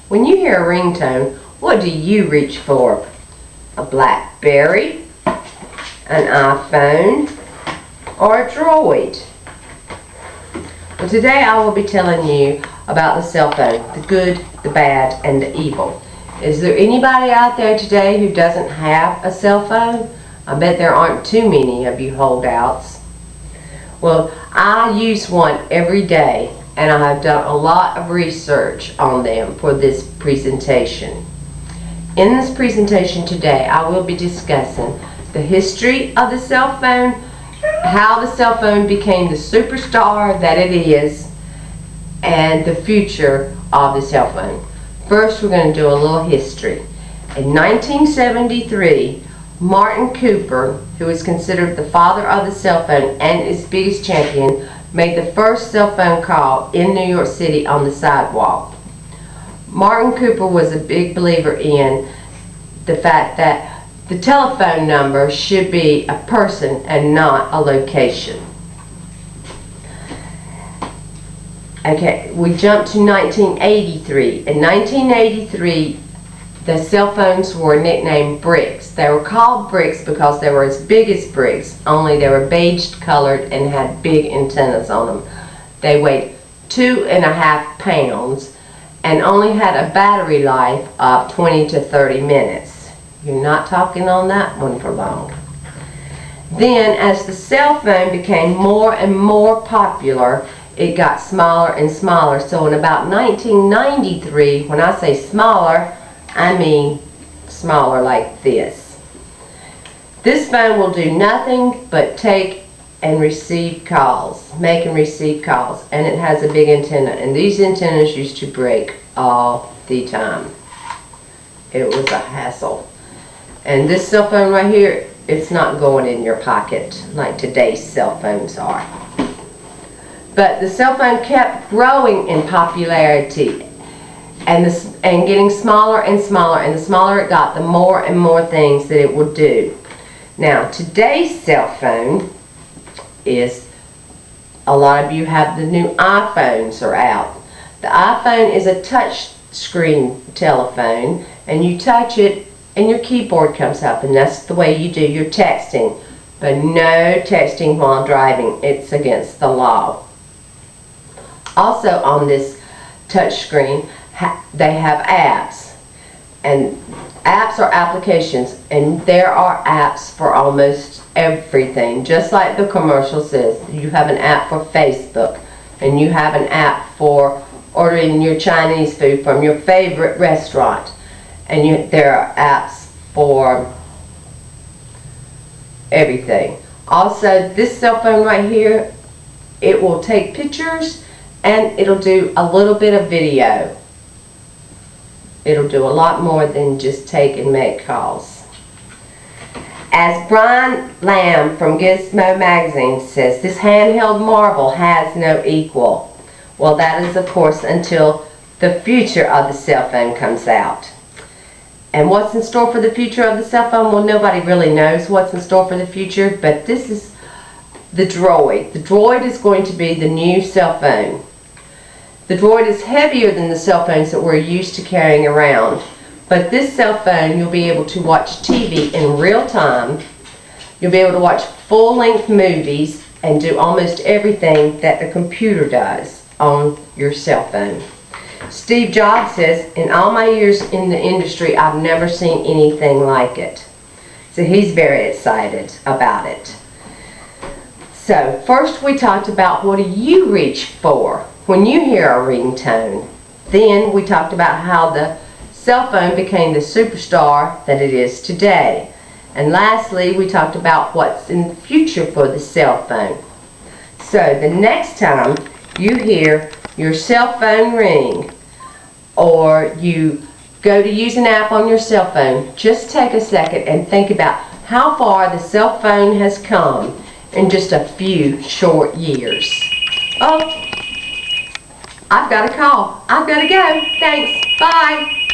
When you hear a ringtone, what do you reach for? A BlackBerry, an iPhone, or a Droid? Well, today I will be telling you about the cell phone, the good, the bad, and the evil. Is there anybody out there today who doesn't have a cell phone? I bet there aren't too many of you holdouts. Well, I use one every day, and I have done a lot of research on them for this presentation. In this presentation today, I will be discussing the history of the cell phone, how the cell phone became the superstar that it is, and the future of the cell phone. First, we're going to do a little history. In 1973, Martin Cooper, who is considered the father of the cell phone and its biggest champion, made the first cell phone call in New York City on the sidewalk. Martin Cooper was a big believer in the fact that the telephone number should be a person and not a location. Okay, we jump to 1983. In 1983, the cell phones were nicknamed bricks. They were called bricks because they were as big as bricks, only they were beige colored and had big antennas on them. They weighed 2.5 pounds and only had a battery life of 20 to 30 minutes. You're not talking on that one for long. Then, as the cell phone became more and more popular, it got smaller and smaller. So in about 1993, when I say smaller, I mean smaller like this. This phone will do nothing but take and receive calls, make and receive calls, and it has a big antenna, and these antennas used to break all the time. It was a hassle. And this cell phone right here, it's not going in your pocket like today's cell phones are. But the cell phone kept growing in popularity and getting smaller and smaller, and the smaller it got, the more and more things that it would do. Now, today's cell phone is, a lot of you have the new iPhones are out. The iPhone is a touch screen telephone, and you touch it and your keyboard comes up, and that's the way you do your texting. But no texting while driving, it's against the law. Also on this touch screen, they have apps, and apps are applications, and there are apps for almost everything. Just like the commercial says, you have an app for Facebook, and you have an app for ordering your Chinese food from your favorite restaurant, and there are apps for everything. Also, this cell phone right here, it will take pictures and it'll do a little bit of video. It'll do a lot more than just take and make calls. As Brian Lamb from Gizmo magazine says, this handheld marvel has no equal. Well, that is of course until the future of the cell phone comes out. And what's in store for the future of the cell phone? Well, nobody really knows what's in store for the future, but this is the Droid. The Droid is going to be the new cell phone. The Droid is heavier than the cell phones that we're used to carrying around. But this cell phone, you'll be able to watch TV in real time. You'll be able to watch full-length movies and do almost everything that the computer does on your cell phone. Steve Jobs says, in all my years in the industry, I've never seen anything like it. So he's very excited about it. So first we talked about, what do you reach for when you hear a ringtone? Then we talked about how the cell phone became the superstar that it is today. And lastly, we talked about what's in the future for the cell phone. So the next time you hear your cell phone ring, or you go to use an app on your cell phone, just take a second and think about how far the cell phone has come in just a few short years. Oh, I've got a call. I've got to go. Thanks. Bye.